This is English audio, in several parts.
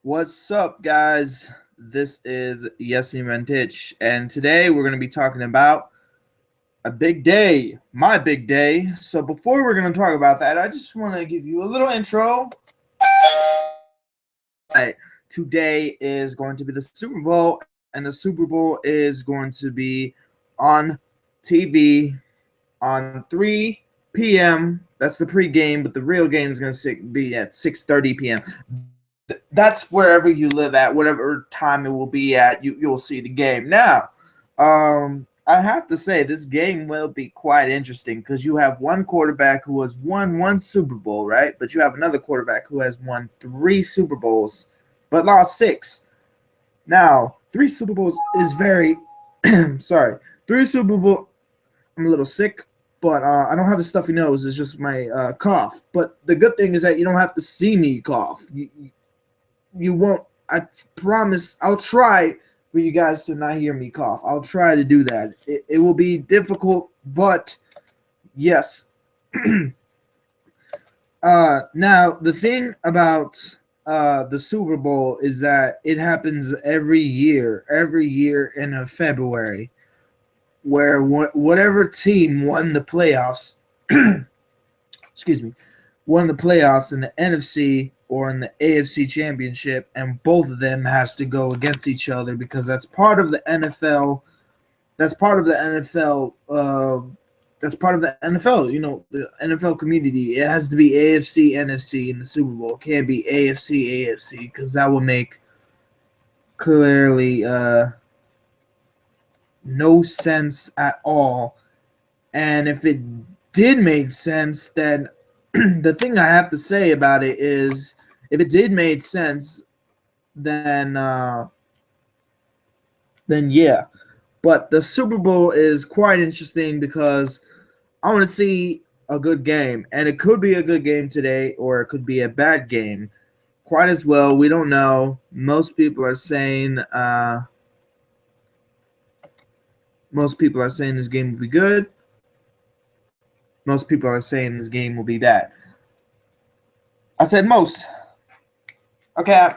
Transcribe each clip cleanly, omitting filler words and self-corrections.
What's up, guys? This is Yesi Mentich, and today we're going to be talking about a big day, my big day. So, before we're going to talk about that, I just want to give you a little intro. Right. Today is going to be the Super Bowl, and the Super Bowl is going to be on TV on 3 p.m. That's the pregame, but the real game is going to be at 6:30 p.m. That's wherever you live at, whatever time it will be at, you'll see the game. Now, I have to say this game will be quite interesting because you have one quarterback who has won one Super Bowl, right? But you have another quarterback who has won 3 Super Bowls, but lost 6. Now, 3 Super Bowls is very sorry. 3 Super Bowl. I'm a little sick, but I don't have a stuffy nose. It's just my cough. But the good thing is that you don't have to see me cough. You won't. I promise. I'll try for you guys to not hear me cough. I'll try to do that. It will be difficult, but yes. Now the thing about the Super Bowl is that it happens every year in February, where whatever team won the playoffs, excuse me, won the playoffs in the NFC or in the AFC Championship, and both of them has to go against each other because that's part of the NFL. That's part of the NFL. That's part of the NFL. You know, the NFL community. It has to be AFC, NFC in the Super Bowl. It can't be AFC, AFC because that will make clearly no sense at all. And if it did make sense, then the thing I have to say about it is, if it did make sense, then yeah. But the Super Bowl is quite interesting because I want to see a good game, and it could be a good game today, or it could be a bad game. Quite as well, we don't know. Most people are saying this game will be good. Most people are saying this game will be bad. I said most. Okay,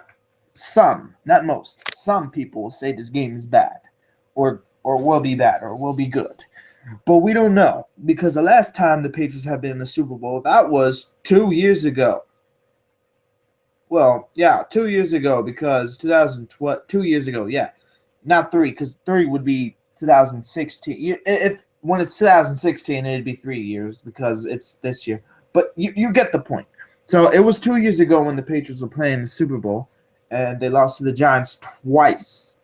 some, not most. Some people say this game is bad, or will be bad, or will be good. But we don't know because the last time the Patriots have been in the Super Bowl, that was 2 years ago. Well, yeah, 2 years ago because 2012, 2 years ago, yeah, not three because three would be 2016. If when it's 2016, it'd be 3 years because it's this year. But you get the point. So it was 2 years ago when the Patriots were playing the Super Bowl, and they lost to the Giants twice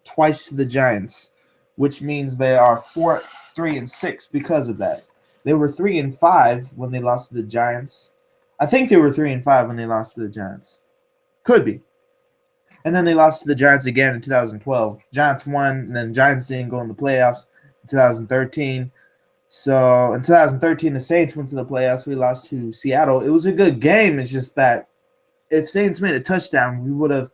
to the Giants, which means they are 3-6 because of that. They were 3-5 when they lost to the Giants. I think they were 3-5 when they lost to the Giants. Could be. And then they lost to the Giants again in 2012. Giants won, and then Giants didn't go in the playoffs in 2013. So in 2013, the Saints went to the playoffs. We lost to Seattle. It was a good game. It's just that if Saints made a touchdown, we would have.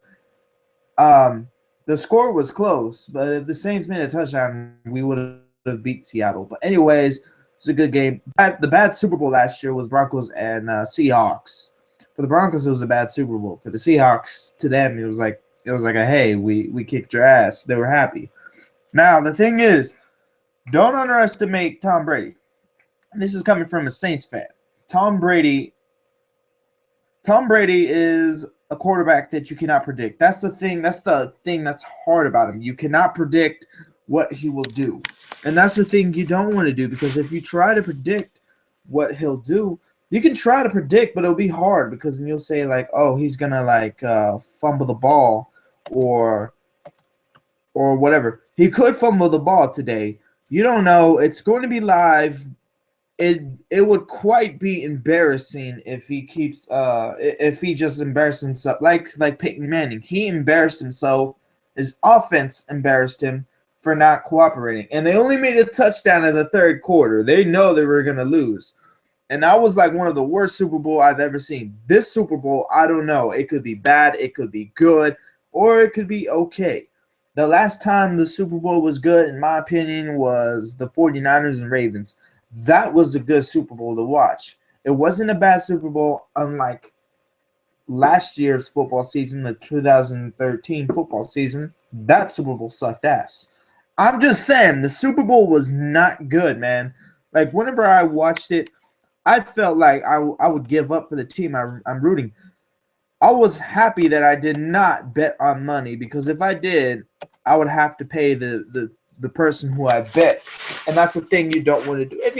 The score was close, but if the Saints made a touchdown, we would have beat Seattle. But anyways, it was a good game. The bad Super Bowl last year was Broncos and Seahawks. For the Broncos, it was a bad Super Bowl. For the Seahawks, to them, it was like a hey, we kicked your ass. They were happy. Now the thing is, don't underestimate Tom Brady. And this is coming from a Saints fan. Tom Brady is a quarterback that you cannot predict. That's the thing that's hard about him. You cannot predict what he will do. And that's the thing you don't want to do, because if you try to predict what he'll do, you can try to predict, but it'll be hard because then you'll say like, oh, he's gonna like fumble the ball or whatever. He could fumble the ball today. You don't know. It's going to be live. It would quite be embarrassing if he keeps if he just embarrassed himself like Peyton Manning. He embarrassed himself. His offense embarrassed him for not cooperating, and they only made a touchdown in the third quarter. They know they were gonna lose, and that was like one of the worst Super Bowl I've ever seen. This Super Bowl, I don't know. It could be bad, it could be good, or it could be okay. The last time the Super Bowl was good, in my opinion, was the 49ers and Ravens. That was a good Super Bowl to watch. It wasn't a bad Super Bowl, unlike last year's football season, the 2013 football season, that Super Bowl sucked ass. I'm just saying, the Super Bowl was not good, man. Like, whenever I watched it, I felt like I would give up for the team I'm rooting. I was happy that I did not bet on money, because if I did, I would have to pay the person who I bet. And that's the thing you don't want to do. If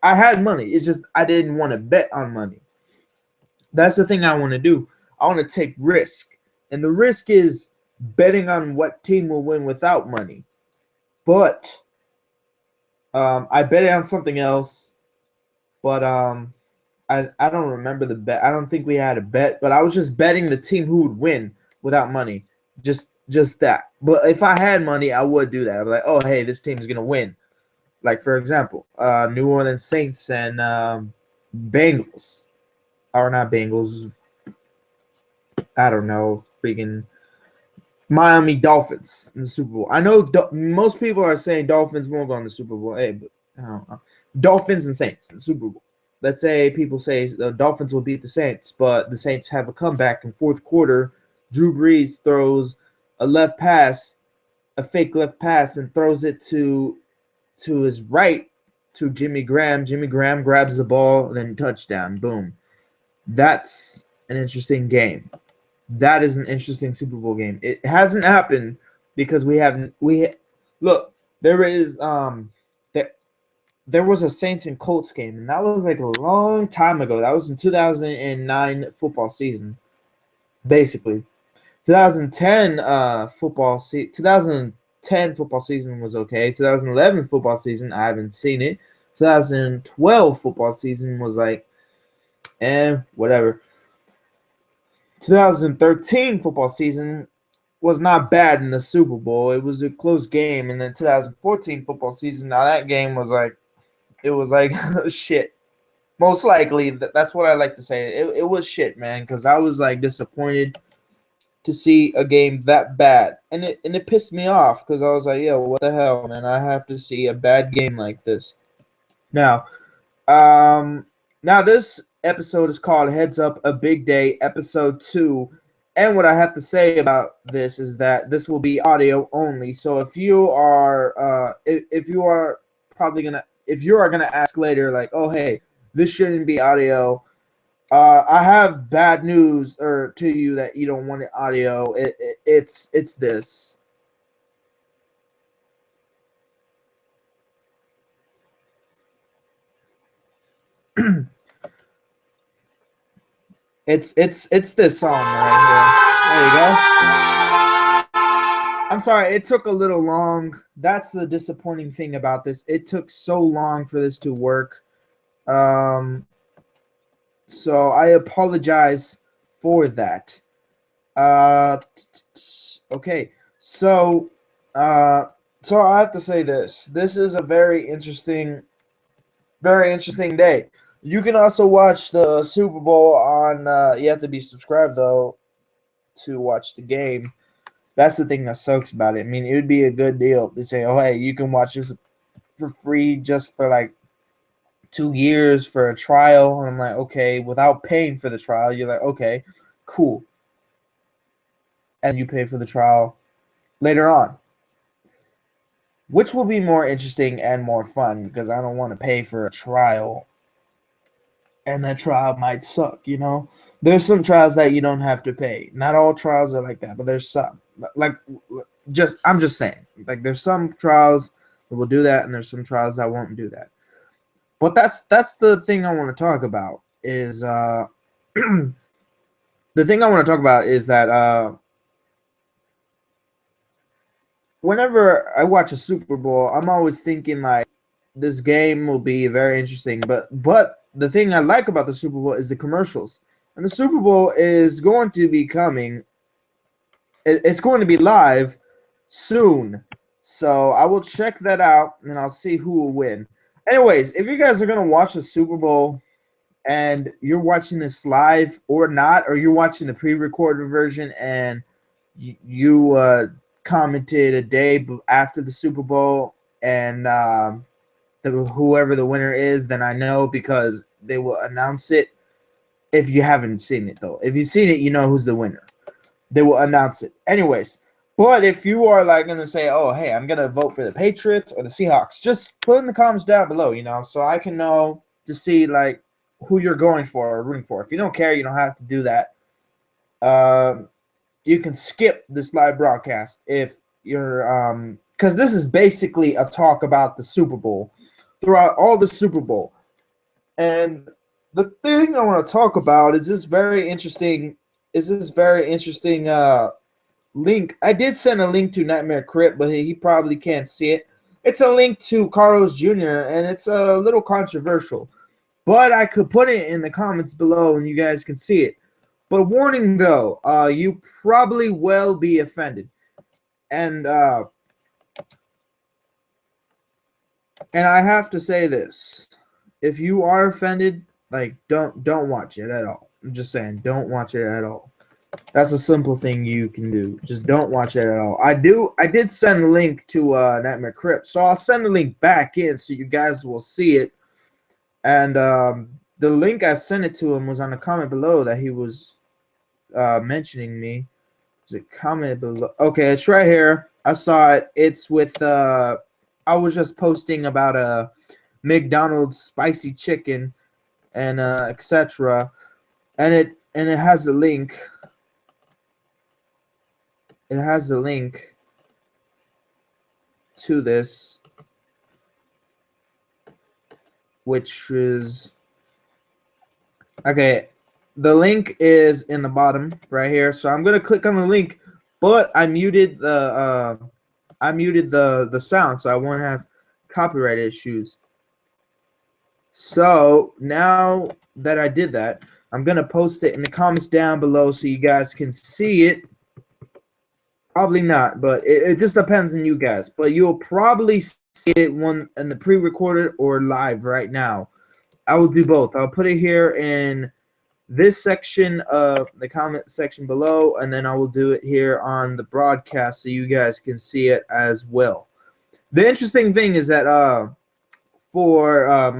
I had money, it's just I didn't want to bet on money. That's the thing I want to do. I want to take risk. And the risk is betting on what team will win without money. But I bet on something else. But I don't remember the bet. I don't think we had a bet, but I was just betting the team who would win without money. Just that. But if I had money, I would do that. I'd be like, oh, hey, this team is going to win. Like, for example, New Orleans Saints and Bengals. Or not Bengals. I don't know. Freaking Miami Dolphins in the Super Bowl. I know most people are saying Dolphins won't go in the Super Bowl. Hey, but I don't know. Dolphins and Saints in the Super Bowl. Let's say people say the Dolphins will beat the Saints, but the Saints have a comeback in fourth quarter. Drew Brees throws a left pass, a fake left pass, and throws it to his right to Jimmy Graham. Jimmy Graham grabs the ball, then touchdown. Boom. That's an interesting game. That is an interesting Super Bowl game. It hasn't happened because look, there was a Saints and Colts game, and that was like a long time ago. That was in 2009 football season, basically. 2010 2010 football season was okay. 2011 football season, I haven't seen it. 2012 football season was like, whatever. 2013 football season was not bad in the Super Bowl. It was a close game, and then 2014 football season. Now that game was like, it was like shit. Most likely, that's what I like to say. It was shit, man, because I was like disappointed to see a game that bad, and it pissed me off because I was like, yo, what the hell, man? I have to see a bad game like this. Now, this episode is called Heads Up, a Big Day, episode 2. And what I have to say about this is that this will be audio only. So if you are if you are gonna ask later, like, oh hey, this shouldn't be audio, I have bad news to you that you don't want it audio. It's this. It's this song right here. There you go. I'm sorry, it took a little long. That's the disappointing thing about this. It took so long for this to work. So I apologize for that. Okay. So I have to say this. This is a very interesting day. You can also watch the Super Bowl on. You have to be subscribed though to watch the game. That's the thing that sucks about it. I mean, it would be a good deal to say, "Oh, hey, you can watch this for free just for like 2 years for a trial." And I'm like, okay, without paying for the trial, you're like, okay, cool. And you pay for the trial later on, which will be more interesting and more fun because I don't want to pay for a trial and that trial might suck, There's some trials that you don't have to pay. Not all trials are like that, but there's some. Like, I'm just saying. Like, there's some trials that will do that, and there's some trials that won't do that. But that's the thing I want to talk about is the thing I want to talk about is that whenever I watch a Super Bowl, I'm always thinking like this game will be very interesting. But the thing I like about the Super Bowl is the commercials. And the Super Bowl is going to be coming. It's going to be live soon. So I will check that out and I'll see who will win. Anyways, if you guys are going to watch the Super Bowl and you're watching this live or not, or you're watching the pre-recorded version and you commented a day after the Super Bowl and whoever the winner is, then I know because they will announce it If you haven't seen it, though. If you've seen it, you know who's the winner. They will announce it. Anyways, but if you are like going to say, oh, hey, I'm going to vote for the Patriots or the Seahawks, just put in the comments down below, so I can know to see like who you're going for or rooting for. If you don't care, you don't have to do that. You can skip this live broadcast if you're because this is basically a talk about the Super Bowl throughout all the Super Bowl. And the thing I want to talk about is this very interesting link. I did send a link to Nightmare Crypt, but he probably can't see it. It's a link to Carlos Jr., and it's a little controversial. But I could put it in the comments below, and you guys can see it. But warning, though, you probably will be offended. And I have to say this. If you are offended, like, don't watch it at all. I'm just saying, don't watch it at all. That's a simple thing you can do. Just don't watch it at all. I did send the link to Nightmare Crypt, so I'll send the link back in so you guys will see it. And the link I sent it to him was on the comment below that he was mentioning me. Is it comment below? Okay, it's right here. I saw it. It's with I was just posting about a McDonald's spicy chicken and etc. And it has a link. It has a link to this, which is okay. The link is in the bottom right here, so I'm gonna click on the link, but I muted the sound, so I won't have copyright issues. So now that I did that, I'm gonna post it in the comments down below so you guys can see it. Probably not, but it just depends on you guys. But you'll probably see it one in the pre-recorded or live right now. I will do both. I'll put it here in this section of the comment section below, and then I will do it here on the broadcast so you guys can see it as well. The interesting thing is that for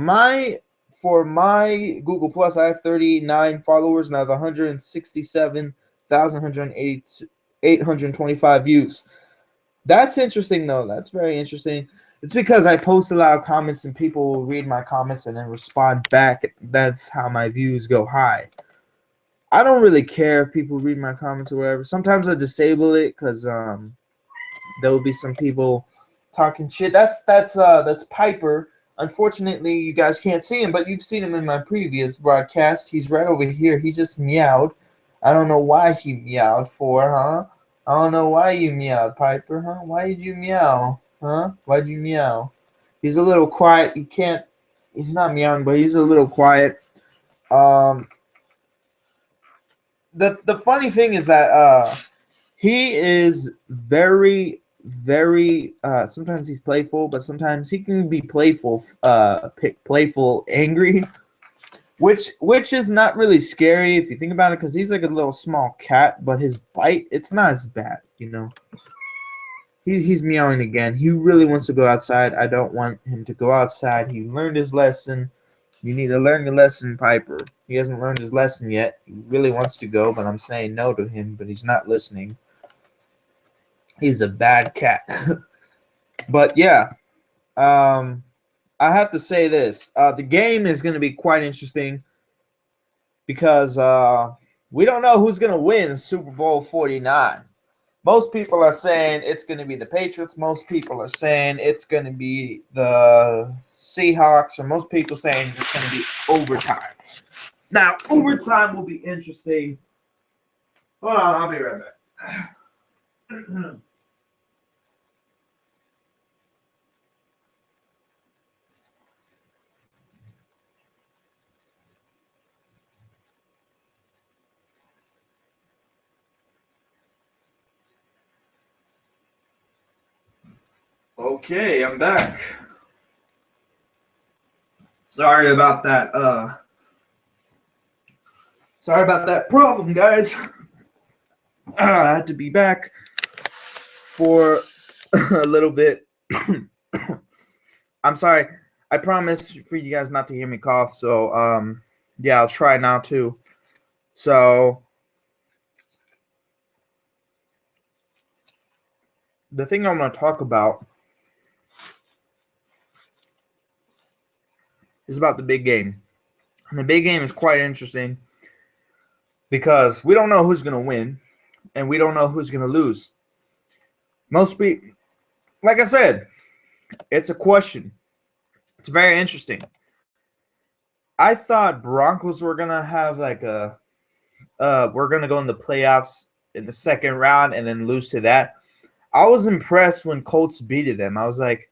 my Google Plus, I have 39 followers and I have 167,825 views. That's interesting, though. That's very interesting. It's because I post a lot of comments and people will read my comments and then respond back. That's how my views go high. I don't really care if people read my comments or whatever. Sometimes I disable it because there will be some people talking shit. That's Piper. Unfortunately, you guys can't see him, but you've seen him in my previous broadcast. He's right over here. He just meowed. I don't know why he meowed for, huh? I don't know why you meowed, Piper, huh? Why did you meow? Huh? Why'd you meow? He's a little quiet. He's not meowing, but he's a little quiet. The funny thing is that he is very sometimes he's playful, but sometimes he can be playful angry, which is not really scary if you think about it, because he's like a little small cat, but his bite, it's not as bad, He's meowing again. He really wants to go outside. I don't want him to go outside. He learned his lesson. You need to learn your lesson, Piper. He hasn't learned his lesson yet. He really wants to go, but I'm saying no to him, but he's not listening. He's a bad cat. But yeah, I have to say this. The game is going to be quite interesting because we don't know who's going to win Super Bowl 49. Most people are saying it's going to be the Patriots. Most people are saying it's going to be the Seahawks. Or most people saying it's going to be overtime. Now, overtime will be interesting. Hold on, I'll be right back. Okay, I'm back. Sorry about that. Sorry about that problem, guys. I had to be back for a little bit. I'm sorry. I promise for you guys not to hear me cough. So, yeah, I'll try now too. So the thing I'm going to talk about is about the big game. And the big game is quite interesting because we don't know who's going to win and we don't know who's going to lose. Most people, like I said, it's a question. It's very interesting. I thought Broncos were going to have like we're going to go in the playoffs in the second round and then lose to that. I was impressed when Colts beat them. I was like,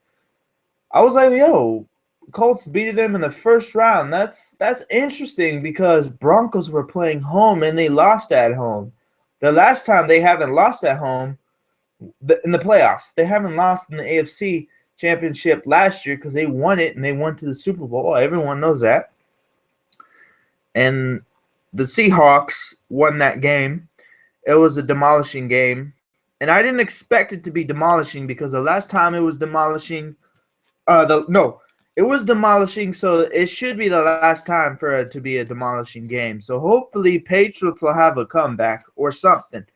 yo, Colts beat them in the first round. That's interesting because Broncos were playing home and they lost at home. The last time they haven't lost at home in the playoffs. They haven't lost in the AFC Championship last year because they won it and they went to the Super Bowl. Everyone knows that. And the Seahawks won that game. It was a demolishing game. And I didn't expect it to be demolishing because the last time it was demolishing it was demolishing, so it should be the last time for it to be a demolishing game. So hopefully Patriots will have a comeback or something.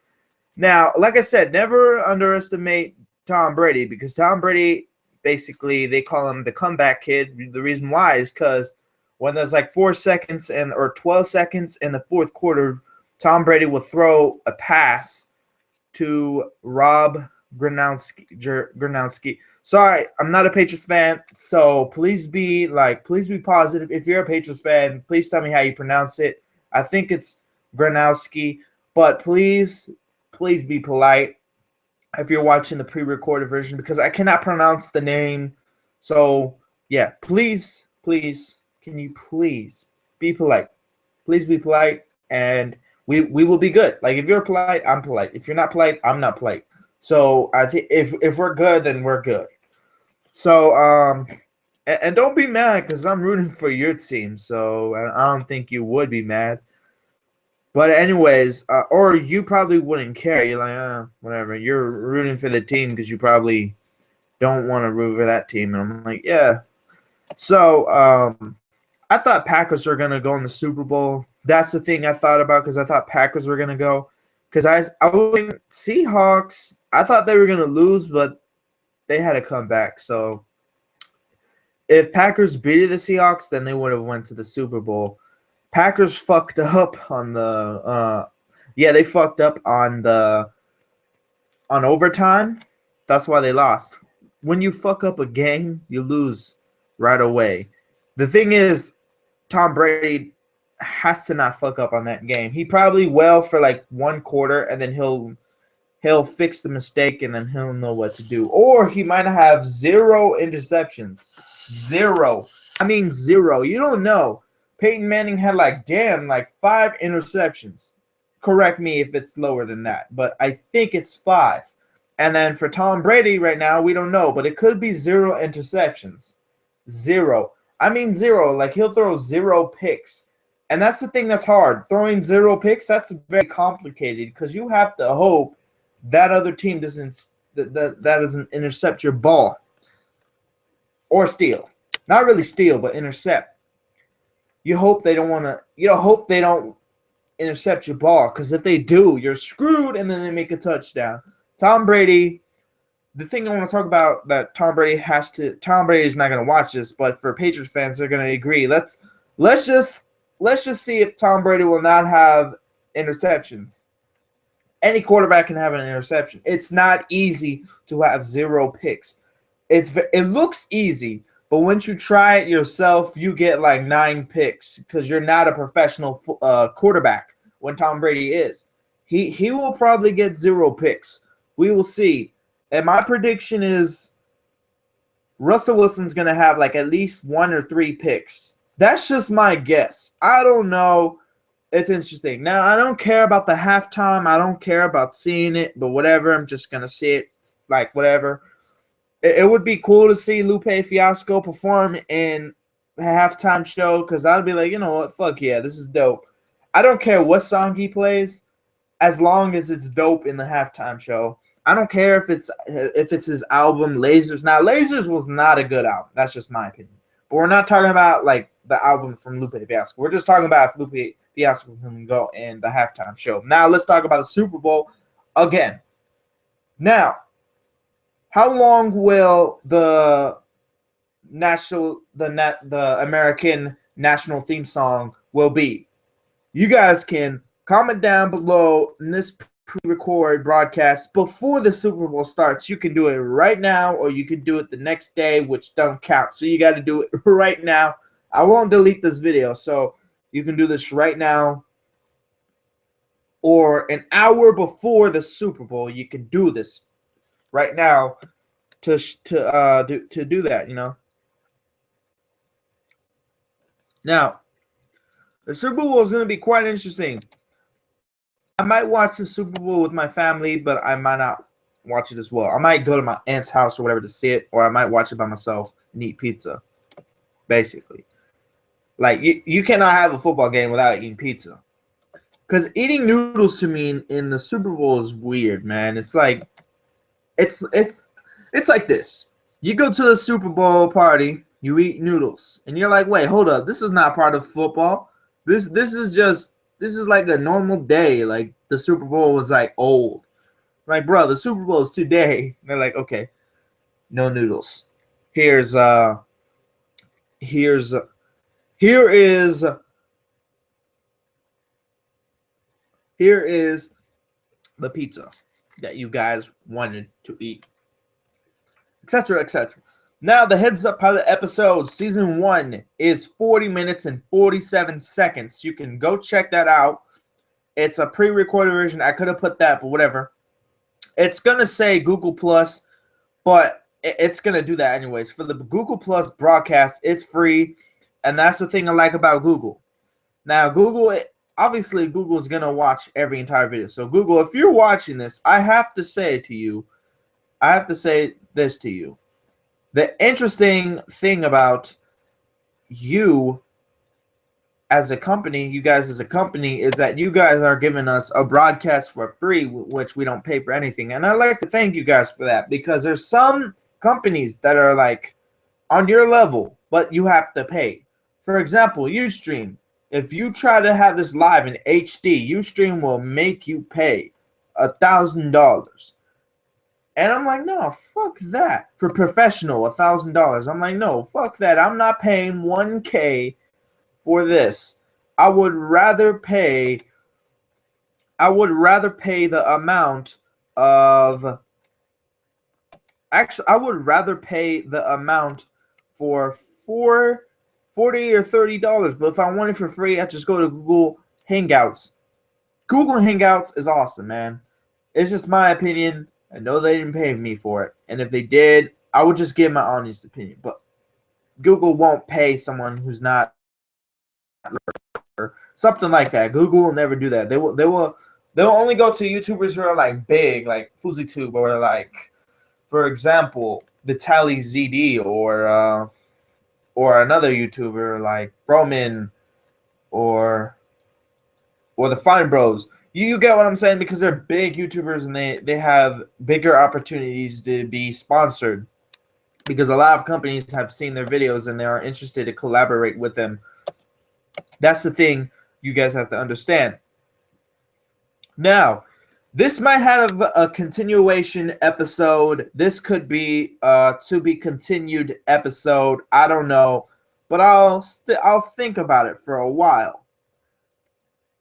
Now, like I said, never underestimate Tom Brady because Tom Brady, basically, they call him the comeback kid. The reason why is because when there's like 4 seconds or 12 seconds in the fourth quarter, Tom Brady will throw a pass to Rob Gronkowski. Sorry, I'm not a Patriots fan, so please be positive. If you're a Patriots fan, please tell me how you pronounce it. I think it's Gronkowski, but please be polite if you're watching the pre-recorded version because I cannot pronounce the name. So yeah, please, can you please be polite? Please be polite, and we will be good. Like if you're polite, I'm polite. If you're not polite, I'm not polite. So I think if we're good, then we're good. So and don't be mad because I'm rooting for your team. So I don't think you would be mad. But anyways, or you probably wouldn't care. You're like, whatever. You're rooting for the team because you probably don't want to root for that team. And I'm like, yeah. So I thought Packers were gonna go in the Super Bowl. That's the thing I thought about because I thought Packers were gonna go. Because I was thinking Seahawks. I thought they were gonna lose, but they had to come back. So if Packers beat the Seahawks, then they would have went to the Super Bowl. Packers fucked up on the they fucked up on overtime. That's why they lost. When you fuck up a game, you lose right away. The thing is, Tom Brady has to not fuck up on that game. He probably will for like one quarter, and then he'll fix the mistake, and then he'll know what to do. Or he might have 0 interceptions. 0. I mean 0. You don't know. Peyton Manning had like 5 interceptions. Correct me if it's lower than that, but I think it's 5. And then for Tom Brady right now, we don't know, but it could be 0 interceptions. 0. I mean 0. Like he'll throw 0 picks. And that's the thing that's hard. Throwing 0 picks, that's very complicated because you have to hope that other team doesn't intercept your ball or steal. Not really steal, but intercept. You hope they don't intercept your ball because if they do, you're screwed and then they make a touchdown. Tom Brady, the thing I want to talk about that Tom Brady is not going to watch this, but for Patriots fans, they're going to agree. Let's just see if Tom Brady will not have interceptions. Any quarterback can have an interception. It's not easy to have 0 picks. It looks easy, but once you try it yourself, you get like 9 picks because you're not a professional quarterback when Tom Brady is. He will probably get 0 picks. We will see. And my prediction is Russell Wilson's going to have like at least 1 or 3 picks. That's just my guess. I don't know. It's interesting. Now, I don't care about the halftime. I don't care about seeing it, but whatever. I'm just going to see it like whatever. It would be cool to see Lupe Fiasco perform in the halftime show because I'd be like, you know what? Fuck yeah, this is dope. I don't care what song he plays as long as it's dope in the halftime show. I don't care if it's his album Lasers. Now, Lasers was not a good album. That's just my opinion. But we're not talking about like the album from Lupe Fiasco. We're just talking about if Lupe Fiasco can go in the halftime show. Now let's talk about the Super Bowl again. Now, how long will the American national theme song will be? You guys can comment down below in this pre-record broadcast before the Super Bowl starts. You can do it right now, or you can do it the next day, which don't count. So you got to do it right now. I won't delete this video, so you can do this right now, or an hour before the Super Bowl. You can do this right now to do that. You know. Now, the Super Bowl is going to be quite interesting. I might watch the Super Bowl with my family, but I might not watch it as well. I might go to my aunt's house or whatever to see it, or I might watch it by myself and eat pizza, basically. Like, you cannot have a football game without eating pizza. Because eating noodles to me in the Super Bowl is weird, man. It's like, it's like this. You go to the Super Bowl party, you eat noodles, and you're like, wait, hold up. This is not part of football. This is like a normal day. Like, the Super Bowl was like old. Like, bro, the Super Bowl is today. And they're like, okay, no noodles. Here is the pizza that you guys wanted to eat, etc., etc. Now, the Heads Up Pilot episode, season 1, is 40 minutes and 47 seconds. You can go check that out. It's a pre-recorded version. I could have put that, but whatever. It's going to say Google Plus, but it's going to do that anyways. For the Google Plus broadcast, it's free, and that's the thing I like about Google. Now, obviously, Google is going to watch every entire video. So, Google, if you're watching this, I have to say this to you. The interesting thing about you as a company, you guys as a company, is that you guys are giving us a broadcast for free, which we don't pay for anything. And I'd like to thank you guys for that, because there's some companies that are like on your level, but you have to pay. For example, Ustream. If you try to have this live in HD, Ustream will make you pay $1,000. And I'm like, no, fuck that. For professional, $1,000. I'm like, no, fuck that. I'm not paying $1,000 for this. I would rather pay the amount of. Actually, I would rather pay the amount for $40 or $30. But if I want it for free, I just go to Google Hangouts. Google Hangouts is awesome, man. It's just my opinion. I know they didn't pay me for it, and if they did, I would just give my honest opinion. But Google won't pay someone who's not, or something like that. Google will never do that. They'll only go to YouTubers who are like big, like FuzzyTube, or like, for example, Vitaly ZD, or another YouTuber like Broman, or the Fine Bros. You get what I'm saying? Because they're big YouTubers and they have bigger opportunities to be sponsored, because a lot of companies have seen their videos and they are interested to collaborate with them. That's the thing you guys have to understand. Now, this might have a continuation episode. This could be to be continued episode. I don't know, but I'll think about it for a while.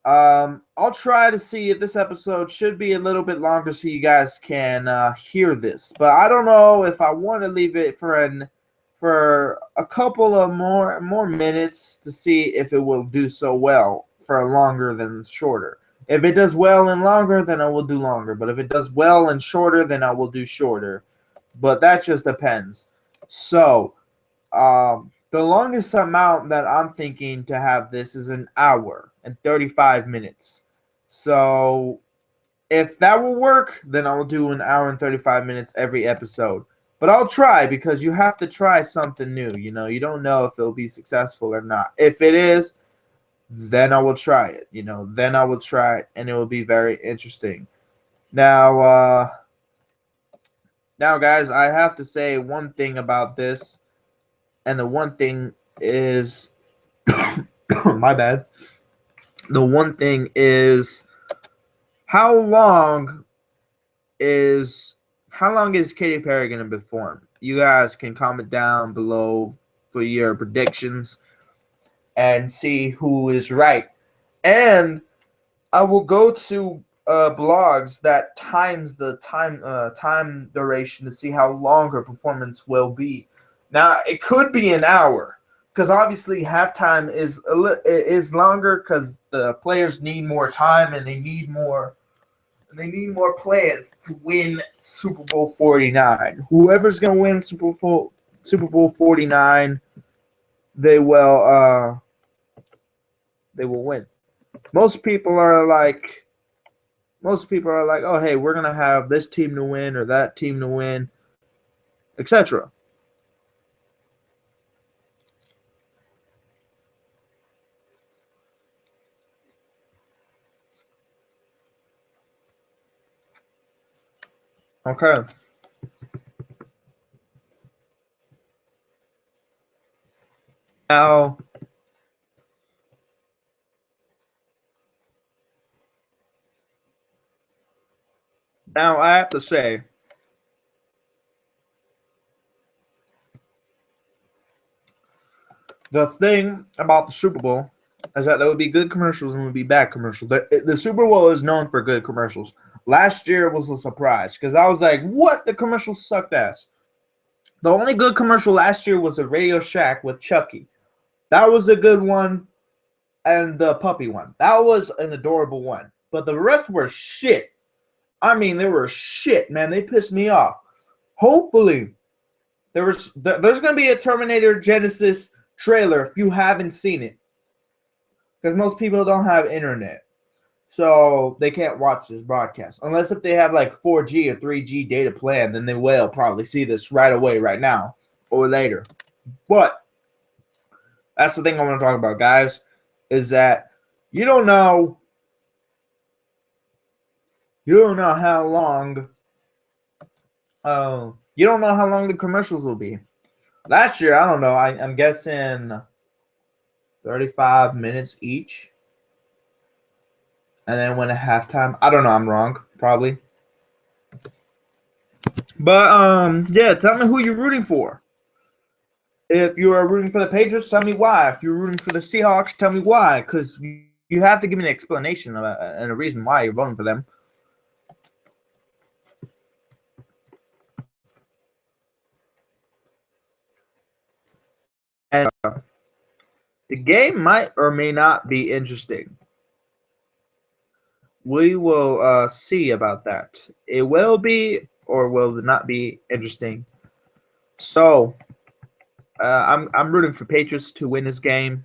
I'll try to see if this episode should be a little bit longer so you guys can hear this. But I don't know if I want to leave it for a couple of more minutes to see if it will do so well for longer than shorter. If it does well and longer, then I will do longer. But if it does well and shorter, then I will do shorter. But that just depends. So, the longest amount that I'm thinking to have this is an hour and 35 minutes. So if that will work, then I will do an hour and 35 minutes every episode. But I'll try, because you have to try something new. You know, you don't know if it'll be successful or not. If it is, then I will try it. You know, then I will try it, and it will be very interesting. Now, guys, I have to say one thing about this, and the one thing is My bad. The one thing is how long is Katy Perry gonna perform? You guys can comment down below for your predictions and see who is right. And I will go to blogs that times the time duration to see how long her performance will be. Now it could be an hour because obviously halftime is longer because the players need more time and they need more plans to win Super Bowl 49. Whoever's gonna win Super Bowl 49, they will win. Most people are like oh hey, we're gonna have this team to win or that team to win, etc. Okay. Now I have to say the thing about the Super Bowl is that there would be good commercials and there would be bad commercials. The Super Bowl is known for good commercials. Last year was a surprise because I was like, what? The commercials sucked ass. The only good commercial last year was the Radio Shack with Chucky. That was a good one. And the puppy one. That was an adorable one. But the rest were shit. I mean, they were shit, man. They pissed me off. Hopefully, there's going to be a Terminator Genesis trailer if you haven't seen it. Because most people don't have internet. So they can't watch this broadcast. Unless if they have like 4G or 3G data plan, then they will probably see this right away, right now, or later. But that's the thing I want to talk about, guys, is that you don't know how long you don't know how long the commercials will be. Last year, I don't know. I'm guessing 35 minutes each. And then went at halftime. I don't know. I'm wrong, probably. But yeah, tell me who you're rooting for. If you are rooting for the Patriots, tell me why. If you're rooting for the Seahawks, tell me why. Because you have to give me an explanation and a reason why you're voting for them. And the game might or may not be interesting. We will see about that. It will be or will not be interesting. So I'm rooting for Patriots to win this game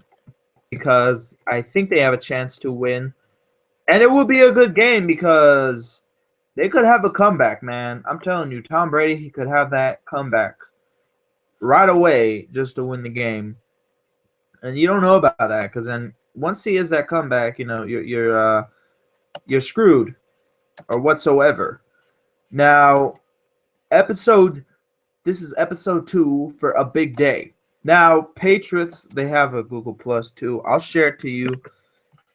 because I think they have a chance to win, and it will be a good game because they could have a comeback, man. I'm telling you, Tom Brady, he could have that comeback right away just to win the game, and you don't know about that because then once he has that comeback, you're screwed or whatsoever. Now, this is episode 2 for a big day. Now, Patriots, they have a Google Plus too. I'll share it to you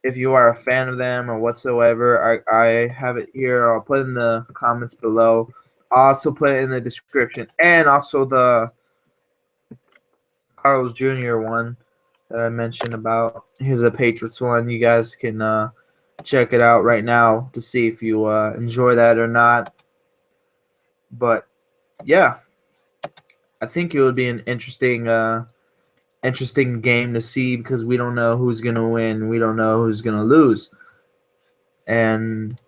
if you are a fan of them or whatsoever. I have it here. I'll put it in the comments below. I'll also put it in the description and also the Carlos Jr. one that I mentioned about. Here's a Patriots one. You guys can check it out right now to see if you enjoy that or not. But yeah, I think it would be an interesting game to see because we don't know who's gonna win, we don't know who's gonna lose, and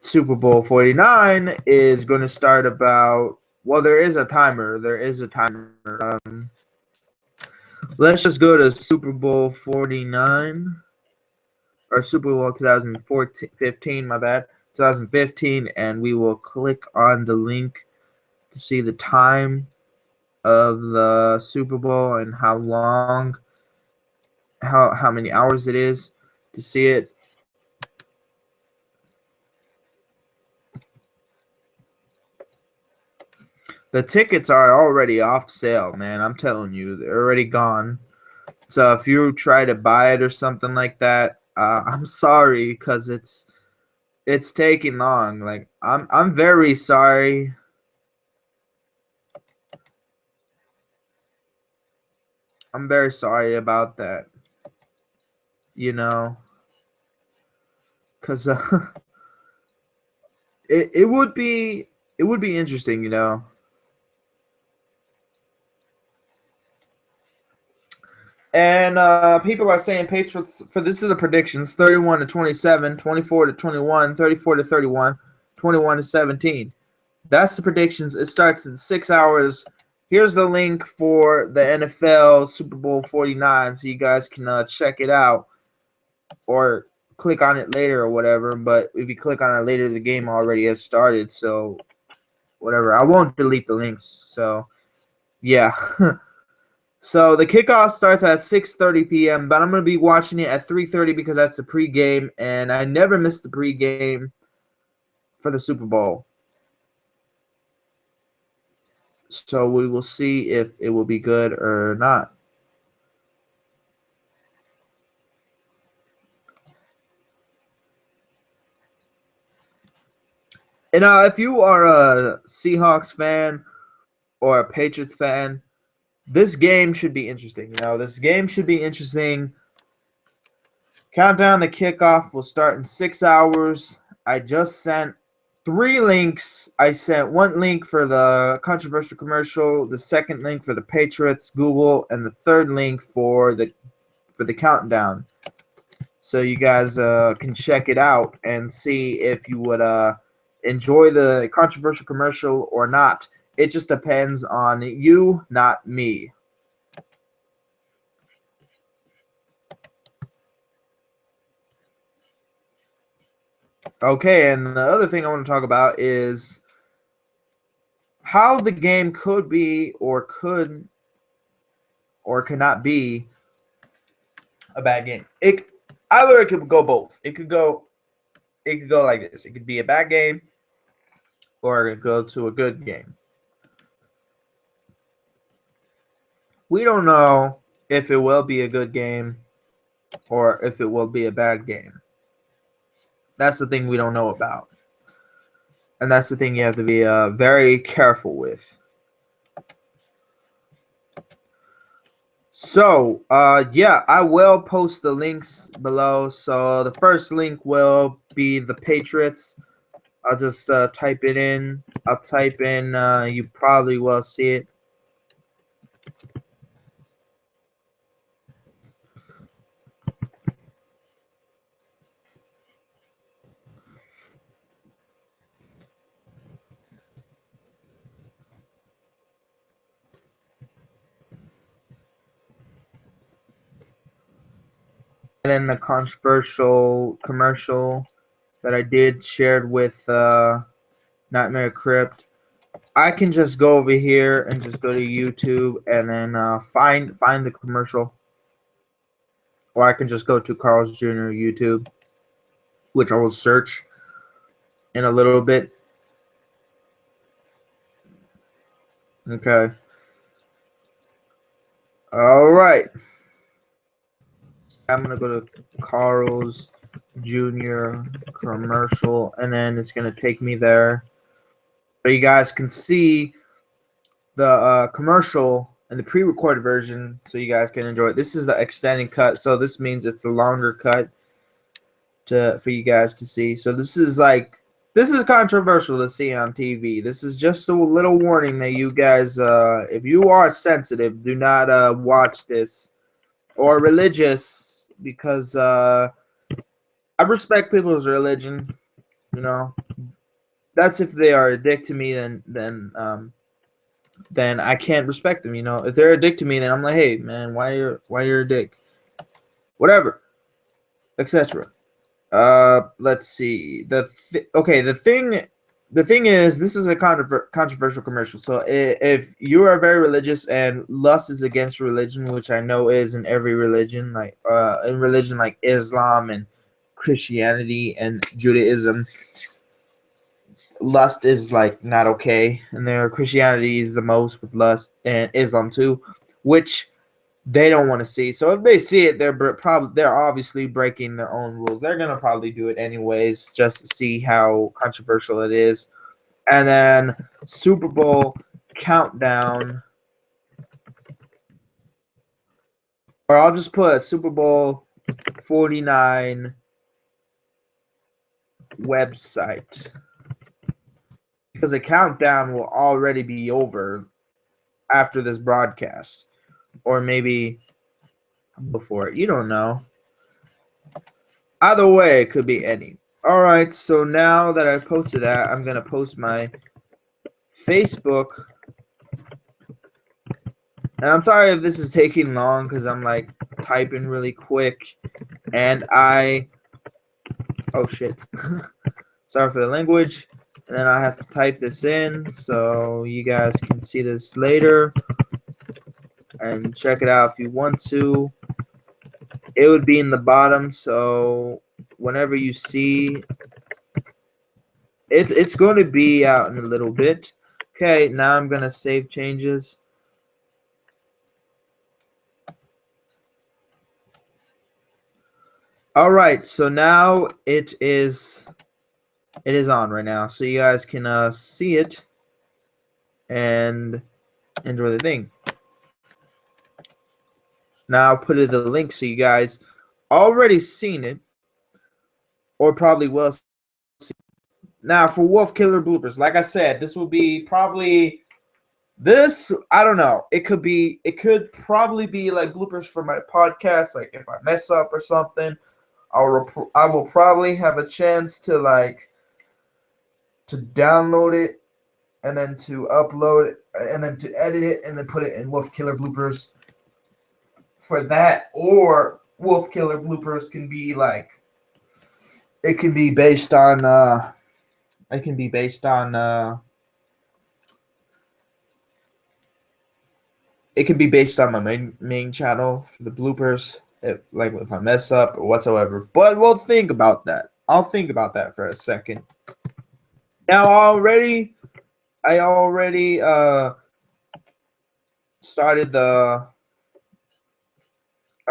Super Bowl 49 is going to start about. Well, there is a timer. Let's just go to Super Bowl 49 or Super Bowl 2015. My bad, 2015, and we will click on the link to see the time of the Super Bowl and how long, how many hours it is to see it. The tickets are already off sale, man. I'm telling you, they're already gone. So if you try to buy it or something like that, I'm sorry because it's taking long. Like I'm very sorry. I'm very sorry about that. You know, because it would be interesting. You know. And people are saying Patriots for this is the predictions 31 to 27, 24 to 21, 34 to 31, 21 to 17. That's the predictions. It starts in 6 hours. Here's the link for the NFL Super Bowl 49 so you guys can check it out or click on it later or whatever. But if you click on it later, the game already has started. So, whatever. I won't delete the links. So, yeah. So the kickoff starts at 6:30 p.m., but I'm going to be watching it at 3:30 because that's the pregame, and I never miss the pregame for the Super Bowl. So we will see if it will be good or not. And if you are a Seahawks fan or a Patriots fan, this game should be interesting. This game should be interesting. Countdown to kickoff will start in 6 hours. I just sent 3 links. I sent one link for the controversial commercial, the second link for the Patriots Google, and the third link for the countdown. So you guys can check it out and see if you would enjoy the controversial commercial or not. It just depends on you, not me. Okay, and the other thing I want to talk about is how the game could be or could not be a bad game. It could go both. It could go like this. It could be a bad game or it could go to a good game. We don't know if it will be a good game or if it will be a bad game. That's the thing we don't know about. And that's the thing you have to be very careful with. So, yeah, I will post the links below. So the first link will be the Patriots. I'll just type it in. I'll type in, you probably will see it. And then the controversial commercial that I did shared with Nightmare Crypt. I can just go over here and just go to YouTube and then find the commercial. Or I can just go to Carl's Jr. YouTube, which I will search in a little bit. Okay. All right. I'm going to go to Carl's Jr. commercial, and then it's going to take me there. But you guys can see the commercial and the pre-recorded version so you guys can enjoy it. This is the extended cut, so this means it's a longer cut for you guys to see. So this is controversial to see on TV. This is just a little warning that you guys, if you are sensitive, do not watch this, or religious, because I respect people's religion. That's if they are a dick to me, then I can't respect them. If they're a dick to me, then I'm like, hey man, why you're a dick, whatever, etc. Let's see. The thing is, this is a controversial commercial. So if you are very religious and lust is against religion, which I know is in every religion, like in religion like Islam and Christianity and Judaism, lust is like not okay, and there Christianity is the most with lust, and Islam too, which they don't want to see. So if they see it, they're obviously breaking their own rules. They're gonna probably do it anyways, just to see how controversial it is. And then Super Bowl countdown, or I'll just put Super Bowl 49 website, because the countdown will already be over after this broadcast, or maybe before it. You don't know. Either way, it could be any. All right, so now that I've posted that, I'm gonna post my Facebook. And I'm sorry if this is taking long because I'm like typing really quick, and oh shit. Sorry for the language. And then I have to type this in so you guys can see this later and check it out if you want to. It would be in the bottom, so whenever you see it, it's going to be out in a little bit. Okay, now I'm going to save changes. All right, so now it is on right now, so you guys can see it and enjoy the thing. Now I'll put it the link so you guys already seen it, or probably will see. Now for Wolf Killer bloopers, like I said, this will be probably this. I don't know. It could probably be like bloopers for my podcast. Like if I mess up or something, I will probably have a chance to download it and then to upload it and then to edit it and then put it in Wolf Killer bloopers. For that, or Wolf Killer bloopers can be like, it can be based on my main channel for the bloopers, like if I mess up or whatsoever. But we'll think about that. I'll think about that for a second. Now I already started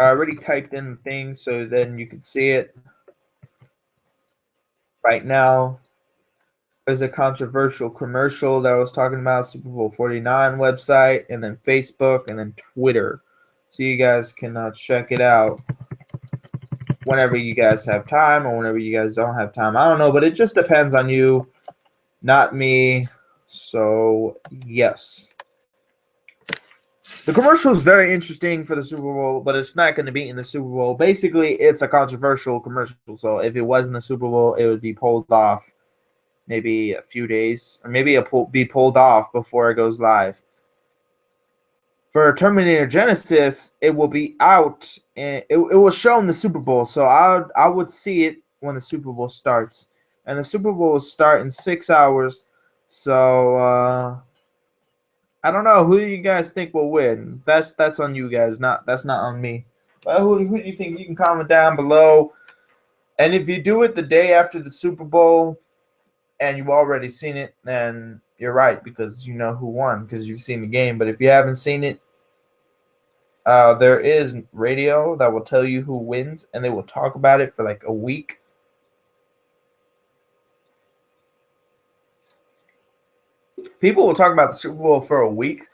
I already typed in the thing so then you can see it. Right now, there's a controversial commercial that I was talking about, Super Bowl 49 website, and then Facebook, and then Twitter. So you guys can check it out whenever you guys have time or whenever you guys don't have time. I don't know, but it just depends on you, not me. So, yes. The commercial is very interesting for the Super Bowl, but it's not going to be in the Super Bowl. Basically, it's a controversial commercial. So if it was in the Super Bowl, it would be pulled off maybe a few days, or maybe be pulled off before it goes live. For Terminator Genesis, it will be out, and it will show in the Super Bowl. So I would see it when the Super Bowl starts, and the Super Bowl will start in 6 hours. So I don't know, who do you guys think will win? That's on you guys, that's not on me. But who do you think? You can comment down below. And if you do it the day after the Super Bowl and you've already seen it, then you're right, because you know who won because you've seen the game. But if you haven't seen it, there is radio that will tell you who wins, and they will talk about it for like a week. People will talk about the Super Bowl for a week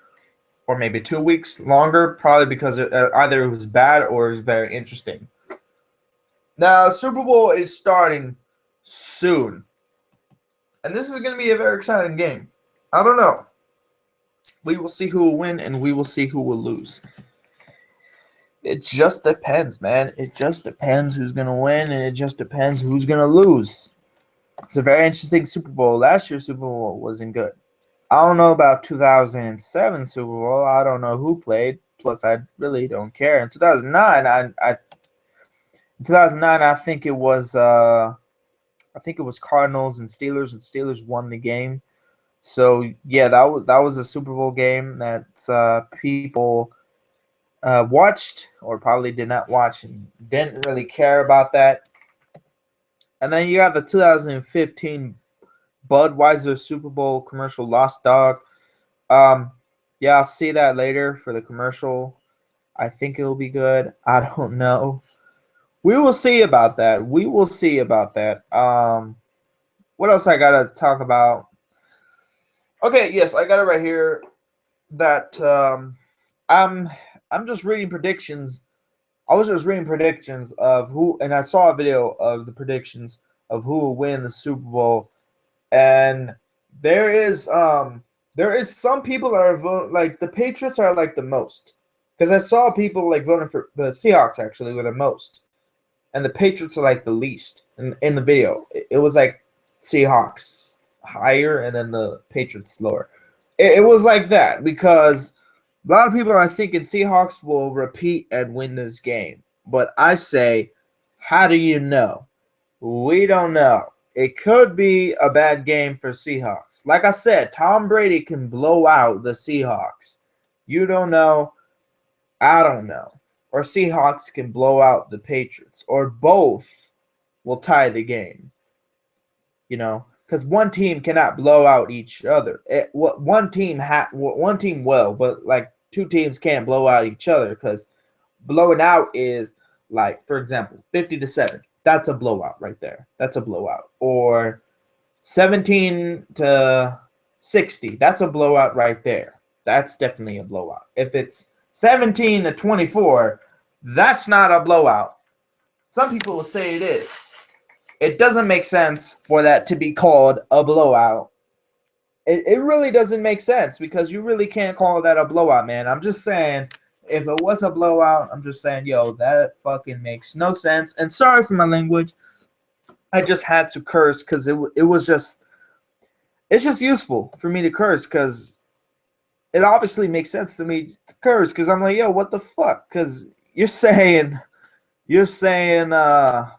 or maybe 2 weeks longer, probably because either it was bad or it was very interesting. Now, Super Bowl is starting soon, and this is going to be a very exciting game. I don't know. We will see who will win, and we will see who will lose. It just depends, man. It just depends who's going to win, and it just depends who's going to lose. It's a very interesting Super Bowl. Last year's Super Bowl wasn't good. I don't know about 2007 Super Bowl. I don't know who played. Plus, I really don't care. In 2009, I think it was Cardinals and Steelers, and Steelers won the game. So yeah, that was a Super Bowl game that people watched or probably did not watch and didn't really care about that. And then you got the 2015 Budweiser Super Bowl commercial, Lost Dog. Yeah, I'll see that later for the commercial. I think it will be good. I don't know. We will see about that. We will see about that. What else I gotta talk about? Okay, yes, I got it right here. That I'm I'm just reading predictions. I was just reading predictions of who, and I saw a video of the predictions of who will win the Super Bowl, and there is there is some people that are like the Patriots are like the most, because I saw people like voting for the Seahawks actually were the most, and the Patriots are like the least in the video. It was like Seahawks higher and then the Patriots lower. It was like that because a lot of people are thinking Seahawks will repeat and win this game. But I say, how do you know? We don't know. It could be a bad game for Seahawks. Like I said, Tom Brady can blow out the Seahawks. You don't know. I don't know. Or Seahawks can blow out the Patriots. Or both will tie the game. You know, because one team cannot blow out each other. One team will, but like two teams can't blow out each other because blowing out is like, for example, 50-7. That's a blowout right there. That's a blowout. Or 17-60. That's a blowout right there. That's definitely a blowout. If it's 17-24, that's not a blowout. Some people will say it is. It doesn't make sense for that to be called a blowout. It really doesn't make sense because you really can't call that a blowout, man. I'm just saying, if it was a blowout, I'm just saying, yo, that fucking makes no sense. And sorry for my language. I just had to curse because it was just, it's just useful for me to curse because it obviously makes sense to me to curse because I'm like, yo, what the fuck? Because you're saying you're saying that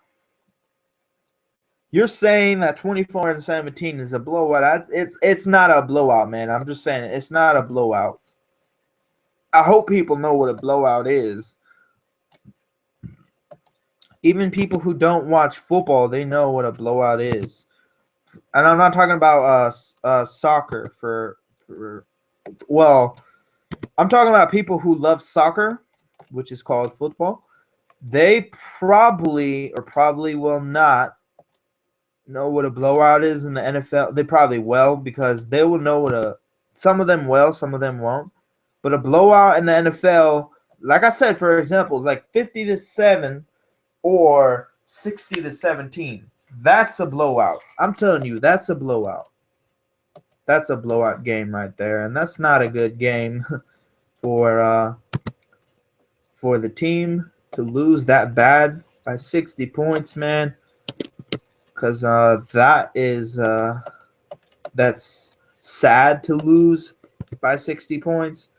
24-17 is a blowout. It's not a blowout, man. I'm just saying it's not a blowout. I hope people know what a blowout is. Even people who don't watch football, they know what a blowout is. And I'm not talking about soccer well, I'm talking about people who love soccer, which is called football. They probably will not know what a blowout is in the NFL. They probably will because they will know what some of them will, some of them won't. But a blowout in the NFL, like I said, for example, is like 50-7 or 60-17. That's a blowout. I'm telling you, that's a blowout. That's a blowout game right there, and that's not a good game for the team to lose that bad by 60 points, man. Because that's sad to lose by 60 points.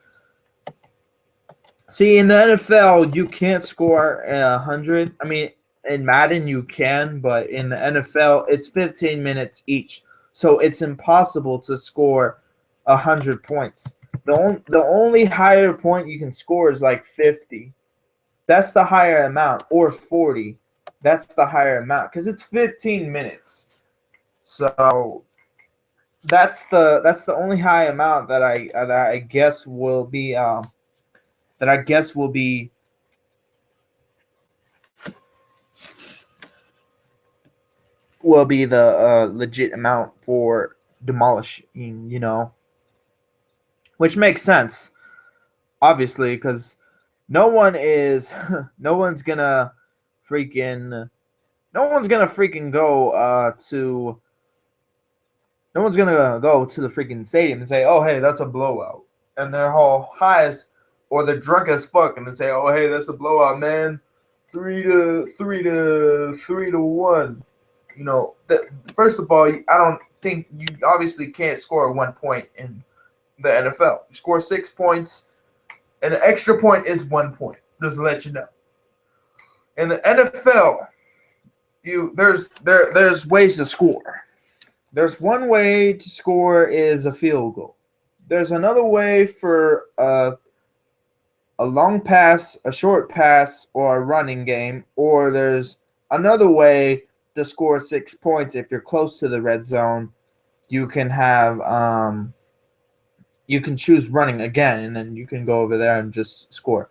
See, in the NFL, you can't score 100. I mean, in Madden, you can, but in the NFL, it's 15 minutes each. So it's impossible to score 100 points. The only higher point you can score is like 50. That's the higher amount, or 40. That's the higher amount because it's 15 minutes. So that's the only high amount that I guess will be the legit amount for demolishing, which makes sense, obviously, because no one's gonna freaking go to no one's gonna go to the freaking stadium and say, oh hey, that's a blowout, and they're all high as or they're drunk as fuck and they say, oh hey, that's a blowout, man, 3-1. First of all, I don't think you obviously can't score 1 point in the NFL. You score 6 points, and an extra point is 1 point. Just to let you know. In the NFL, there's ways to score. There's one way to score is a field goal. There's another way for a long pass, a short pass, or a running game, or there's another way to score 6 points if you're close to the red zone. You can have you can choose running again, and then you can go over there and just score.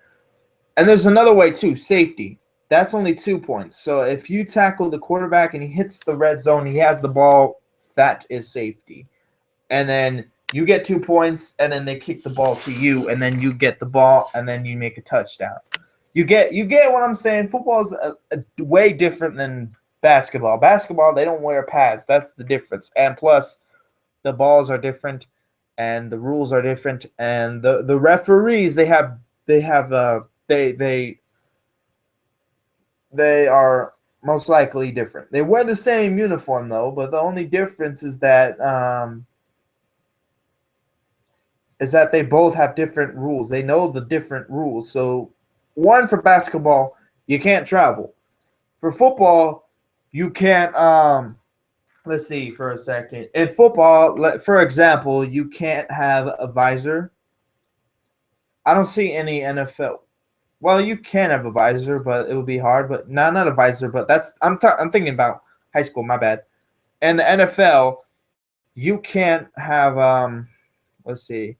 And there's another way too, safety. That's only 2 points. So if you tackle the quarterback and he hits the red zone, he has the ball, that is safety. And then you get 2 points, and then they kick the ball to you, and then you get the ball, and then you make a touchdown. You get what I'm saying? Football is a way different than basketball. Basketball, they don't wear pads. That's the difference. And plus, the balls are different, and the rules are different, and the referees they are most likely different. They wear the same uniform though, but the only difference is that they both have different rules. They know the different rules. So, one, for basketball, you can't travel. For football, you can't. Let's see for a second. In football, for example, you can't have a visor. I don't see any NFL. Well, you can have a visor, but it would be hard. But not a visor. But I'm thinking about high school. My bad. And the NFL, you can't have. Let's see.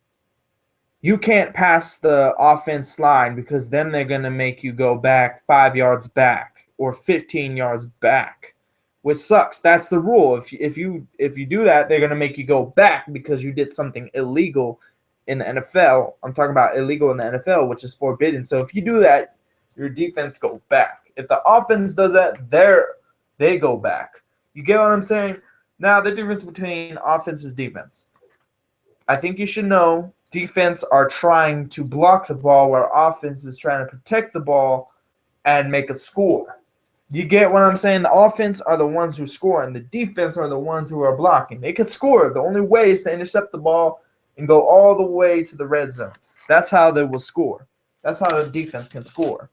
You can't pass the offense line because then they're gonna make you go back 5 yards back or 15 yards back, which sucks. That's the rule. If you do that, they're gonna make you go back because you did something illegal in the NFL. I'm talking about illegal in the NFL, which is forbidden. So if you do that, your defense go back. If the offense does that, they go back. You get what I'm saying? Now the difference between offense is defense. I think you should know defense are trying to block the ball where offense is trying to protect the ball and make a score. You get what I'm saying? The offense are the ones who score, and the defense are the ones who are blocking. They could score. The only way is to intercept the ball and go all the way to the red zone. That's how they will score. That's how the defense can score,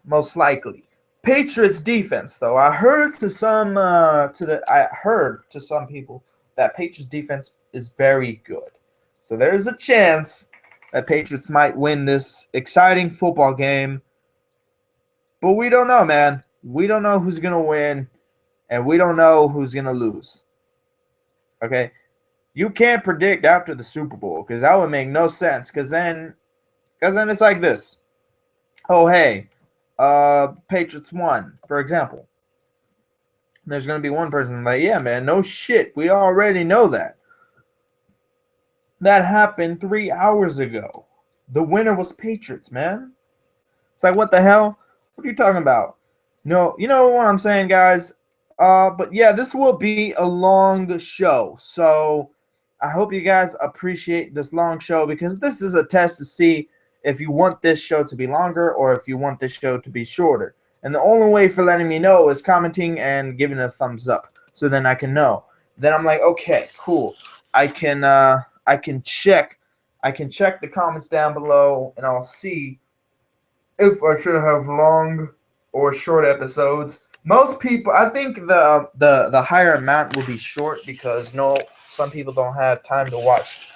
most likely. Patriots defense, though, I heard to some people that Patriots defense is very good. So there's a chance that Patriots might win this exciting football game. But we don't know, man. We don't know who's going to win, and we don't know who's going to lose. Okay? You can't predict after the Super Bowl because that would make no sense because then it's like this. Oh, hey, Patriots won, for example. There's going to be one person like, yeah, man, no shit. We already know that. That happened 3 hours ago. The winner was Patriots, man. It's like, what the hell? What are you talking about? No, you know what I'm saying, guys? But yeah, this will be a long show. So I hope you guys appreciate this long show because this is a test to see if you want this show to be longer or if you want this show to be shorter. And the only way for letting me know is commenting and giving a thumbs up so then I can know. Then I'm like, okay, cool. I can check the comments down below and I'll see if I should have long or short episodes. Most people, I think the higher amount will be short because some people don't have time to watch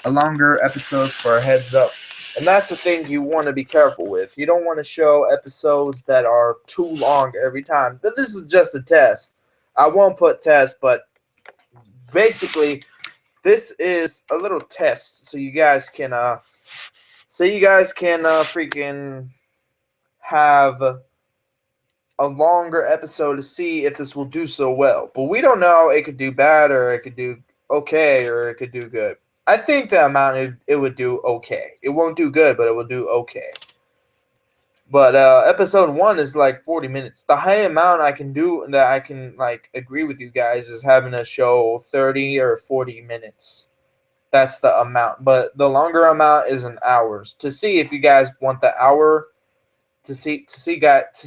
a longer episodes for a heads up. And that's the thing you want to be careful with. You don't want to show episodes that are too long every time. But this is just a test. I won't put test, but basically this is a little test so you guys can freaking have a longer episode to see if this will do so well. But we don't know. It could do bad or it could do okay or it could do good. I think the amount it would do okay. It won't do good, but it will do okay. But episode 1 is like 40 minutes. The high amount I can do that I can like agree with you guys is having a show 30 or 40 minutes. That's the amount. But the longer amount is in hours. To see if you guys want the hour, to see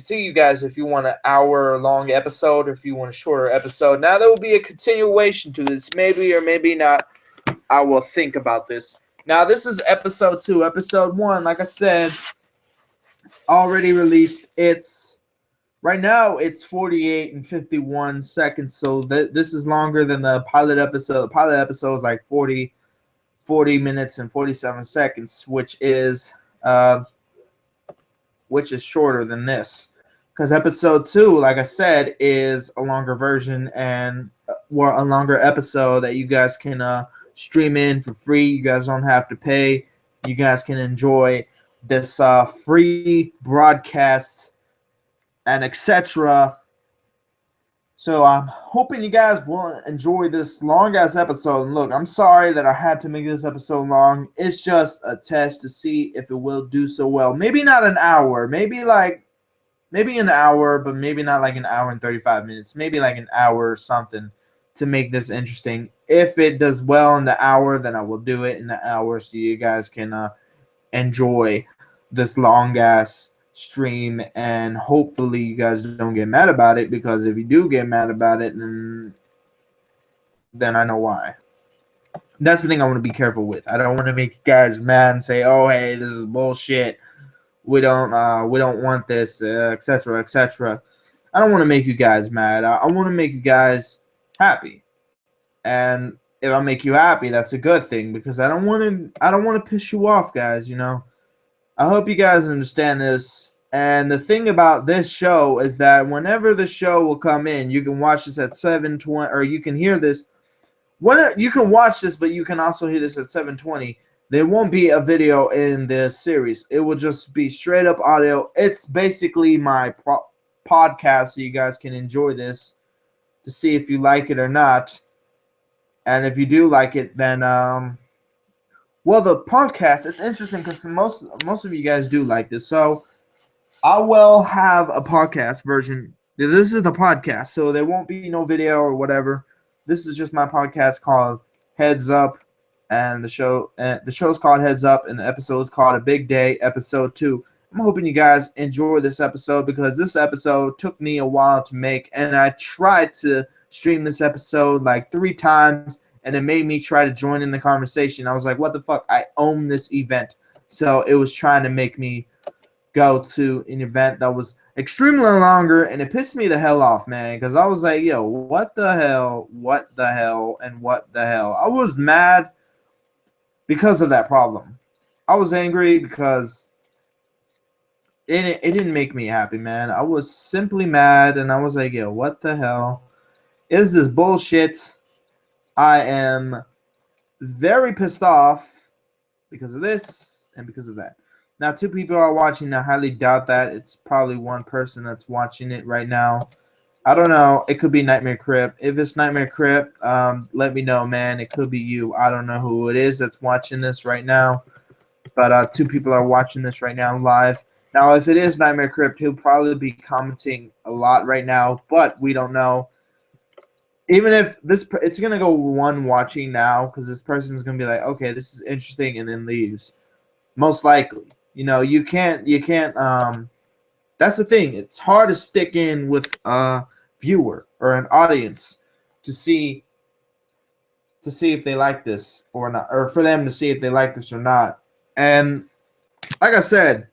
you guys if you want an hour long episode or if you want a shorter episode. Now there will be a continuation to this, maybe or maybe not. I will think about this. Now this is episode 2. Episode 1, like I said, already released. Right now it's 48 and 51 seconds, so this is longer than the pilot episode. The pilot episode is like 40 minutes and 47 seconds, which is shorter than this. Because episode 2, like I said, is a longer version and a longer episode that you guys can stream in for free. You guys don't have to pay. You guys can enjoy this free broadcast and etc. So I'm hoping you guys will enjoy this long ass episode. And look, I'm sorry that I had to make this episode long. It's just a test to see if it will do so well. Maybe not an hour, maybe an hour, but maybe not like an hour and 35 minutes. Maybe like an hour or something to make this interesting. If it does well in the hour, then I will do it in the hour so you guys can enjoy this long ass stream, and hopefully you guys don't get mad about it, because if you do get mad about it, then I know why. That's the thing I want to be careful with. I don't want to make you guys mad and say, "Oh, hey, this is bullshit. We don't want this, etc., etc." I don't want to make you guys mad. I want to make you guys happy, and if I make you happy, that's a good thing, because I don't want to piss you off, guys. I hope you guys understand this. And the thing about this show is that whenever the show will come in, you can watch this at 7:20, or you can hear this. You can watch this, but you can also hear this at 7:20. There won't be a video in this series. It will just be straight up audio. It's basically my podcast, so you guys can enjoy this to see if you like it or not. And if you do like it, then well, the podcast, it's interesting because most of you guys do like this. So I will have a podcast version. This is the podcast, so there won't be no video or whatever. This is just my podcast called Heads Up, and the show's called Heads Up, and the episode is called A Big Day, Episode 2. I'm hoping you guys enjoy this episode, because this episode took me a while to make, and I tried to stream this episode like 3 times, and it made me try to join in the conversation. I was like, what the fuck? I own this event. So it was trying to make me go to an event that was extremely longer, and it pissed me the hell off, man, because I was like, yo, what the hell, and what the hell. I was mad because of that problem. I was angry because it didn't make me happy, man. I was simply mad, and I was like, yo, what the hell is this bullshit? I am very pissed off because of this and because of that. Now, 2 people are watching. I highly doubt that. It's probably 1 person that's watching it right now. I don't know. It could be Nightmare Crypt. If it's Nightmare Crypt, let me know, man. It could be you. I don't know who it is that's watching this right now. But 2 people are watching this right now live. Now, if it is Nightmare Crypt, he'll probably be commenting a lot right now, but we don't know. Even if it's going to go 1 watching now, because this person's going to be like, okay, this is interesting, and then leaves. Most likely. You can't that's the thing. It's hard to stick in with a viewer or an audience to see if they like this or not, or for them to see if they like this or not. And like I said,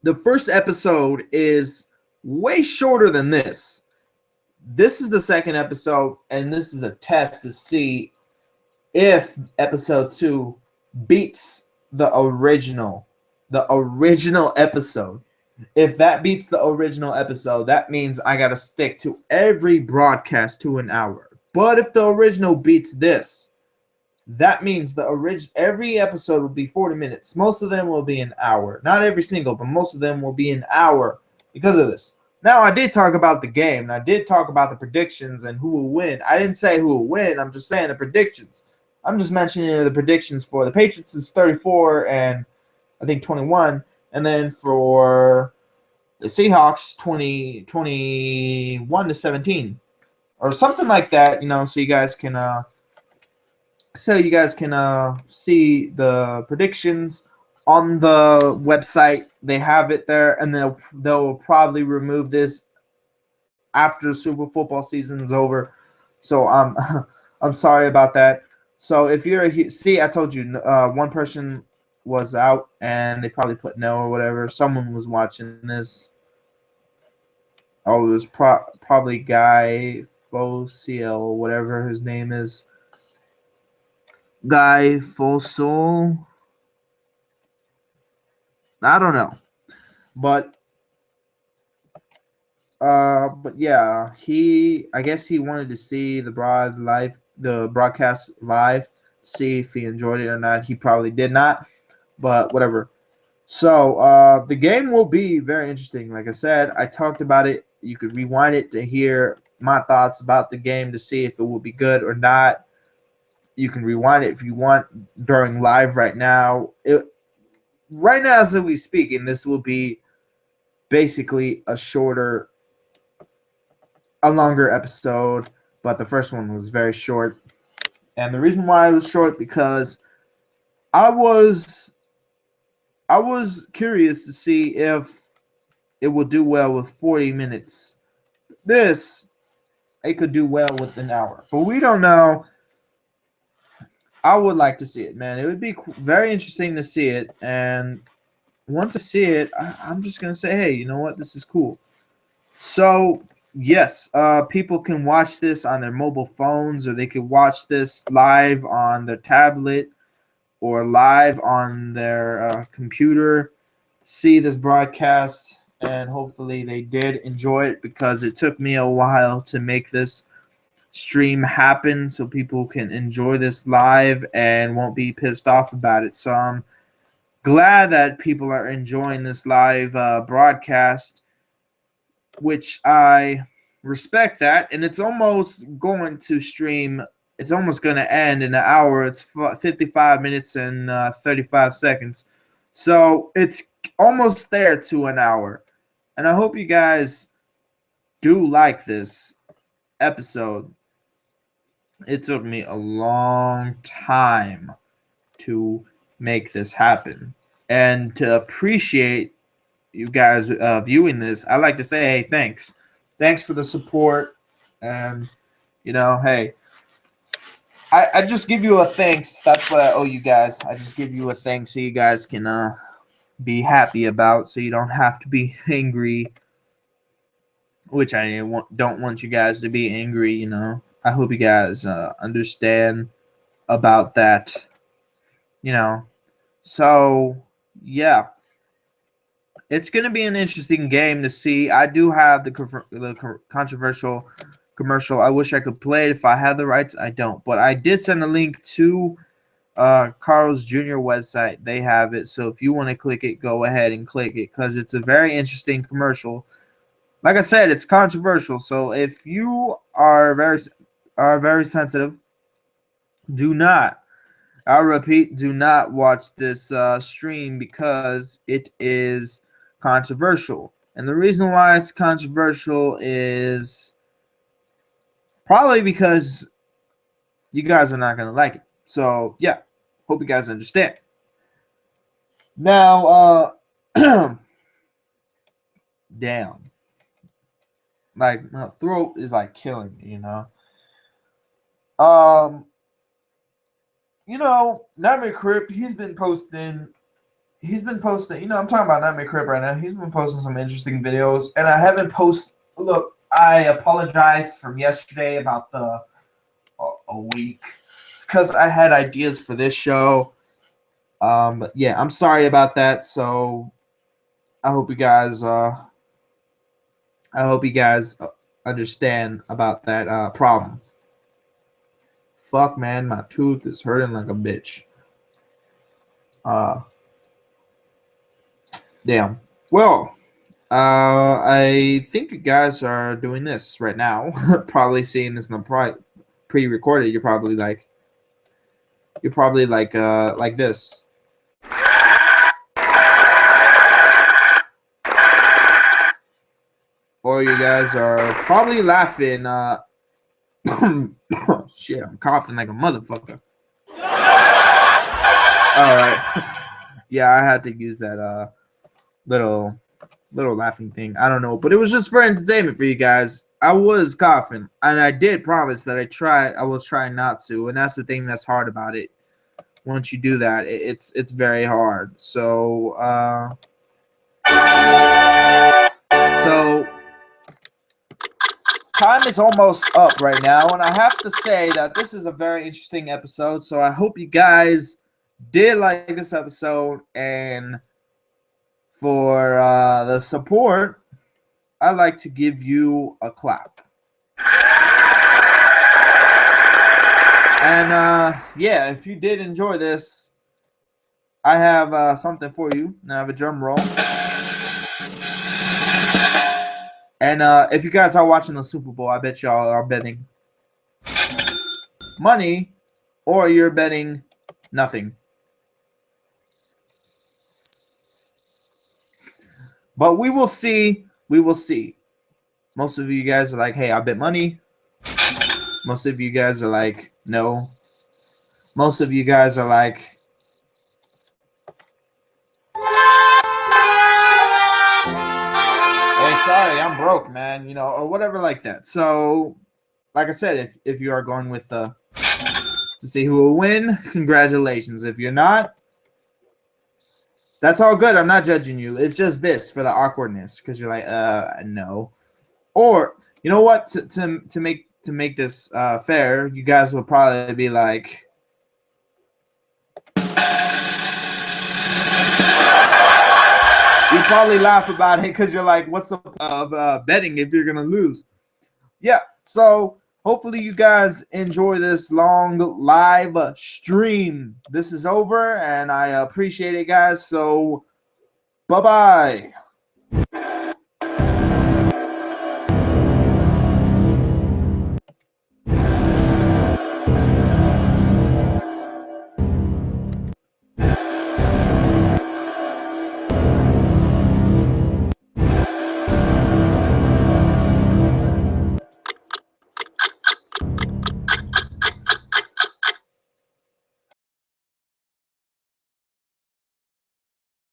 the first episode is way shorter than this. This is the second episode, and this is a test to see if episode 2 beats the original episode. If that beats the original episode, that means I gotta stick to every broadcast to an hour. But if the original beats this, that means every episode will be 40 minutes. Most of them will be an hour. Not every single, but most of them will be an hour because of this. Now, I did talk about the game, and I did talk about the predictions and who will win. I didn't say who will win. I'm just saying the predictions. I'm just mentioning the predictions for the Patriots is 34 and I think 21, and then for the Seahawks 21 to 17 or something like that, so you guys can see the predictions on the website. They have it there, and they'll probably remove this after the Super Football season is over. So I'm sorry about that. So if you're I told you 1 person was out, and they probably put no or whatever. Someone was watching this. Oh, it was probably Guy Fossil, whatever his name is. Guy Fossil. I don't know, but yeah, I guess he wanted to see the broadcast live, see if he enjoyed it or not. He probably did not, but whatever. So the game will be very interesting. Like I said, I talked about it. You could rewind it to hear my thoughts about the game to see if it will be good or not. You can rewind it if you want during live right now. Right now, as we speak, and this will be basically a longer episode, but the first one was very short. And the reason why it was short because I was I was curious to see if it will do well with 40 minutes. This it could do well with an hour, but we don't know. I would like to see it, man. It would be very interesting to see it, and once I see it, I'm just gonna say, hey, you know what? This is cool. So yes, people can watch this on their mobile phones, or they could watch this live on their tablet or live on their computer. See this broadcast, and hopefully they did enjoy it because it took me a while to make this stream happen so people can enjoy this live and won't be pissed off about it. So I'm glad that people are enjoying this live broadcast, which I respect that. And it's almost going to stream. It's almost going to end in an hour. It's 55 minutes and 35 seconds. So it's almost there to an hour. And I hope you guys do like this episode. It took me a long time to make this happen. And to appreciate you guys viewing this, I like to say, hey, thanks. Thanks for the support. And, hey, I just give you a thanks. That's what I owe you guys. I just give you a thanks so you guys can be happy about, so you don't have to be angry, which I don't want you guys to be angry, I hope you guys understand about that, So, yeah. It's going to be an interesting game to see. I do have the controversial commercial. I wish I could play it if I had the rights. I don't. But I did send a link to Carl's Jr. website. They have it. So if you want to click it, go ahead and click it because it's a very interesting commercial. Like I said, it's controversial. So if you are very sensitive, do not. I repeat, do not watch this stream because it is controversial. And the reason why it's controversial is probably because you guys are not going to like it. So, yeah, hope you guys understand. Now, damn. Like, my throat is like killing me, Nightmare Crip, he's been posting, I'm talking about Nightmare Crip right now. He's been posting some interesting videos, and I haven't look, I apologize from yesterday about a week. It's because I had ideas for this show. But yeah, I'm sorry about that. So I hope you guys understand about that problem. Fuck, man, my tooth is hurting like a bitch. Damn. Well, I think you guys are doing this right now. Probably seeing this in the pre-recorded. You're probably like this. Or you guys are probably laughing. Shit, I'm coughing like a motherfucker. All right. Yeah, I had to use that little laughing thing. I don't know, but it was just for entertainment for you guys. I was coughing, and I did promise that I will try not to, and that's the thing that's hard about it. Once you do that, it's very hard. So time is almost up right now, and I have to say that this is a very interesting episode. So I hope you guys did like this episode, and for the support, I'd like to give you a clap. And yeah, if you did enjoy this, I have something for you. And I have a drum roll. And if you guys are watching the Super Bowl, I bet y'all are betting money or you're betting nothing. But we will see. We will see. Most of you guys are like, hey, I bet money. Most of you guys are like, no. Most of you guys are like, hey, sorry, I'm broke, man, you know, or whatever like that. So, like I said, if you are going with to see who will win, congratulations. If you're not, that's all good. I'm not judging you. It's just this for the awkwardness because you're like, no. Or you know what? To make this fair, you guys will probably be like, you probably laugh about it because you're like, what's the point of betting if you're gonna lose? Yeah. So hopefully you guys enjoy this long live stream. This is over, and I appreciate it, guys. So bye bye.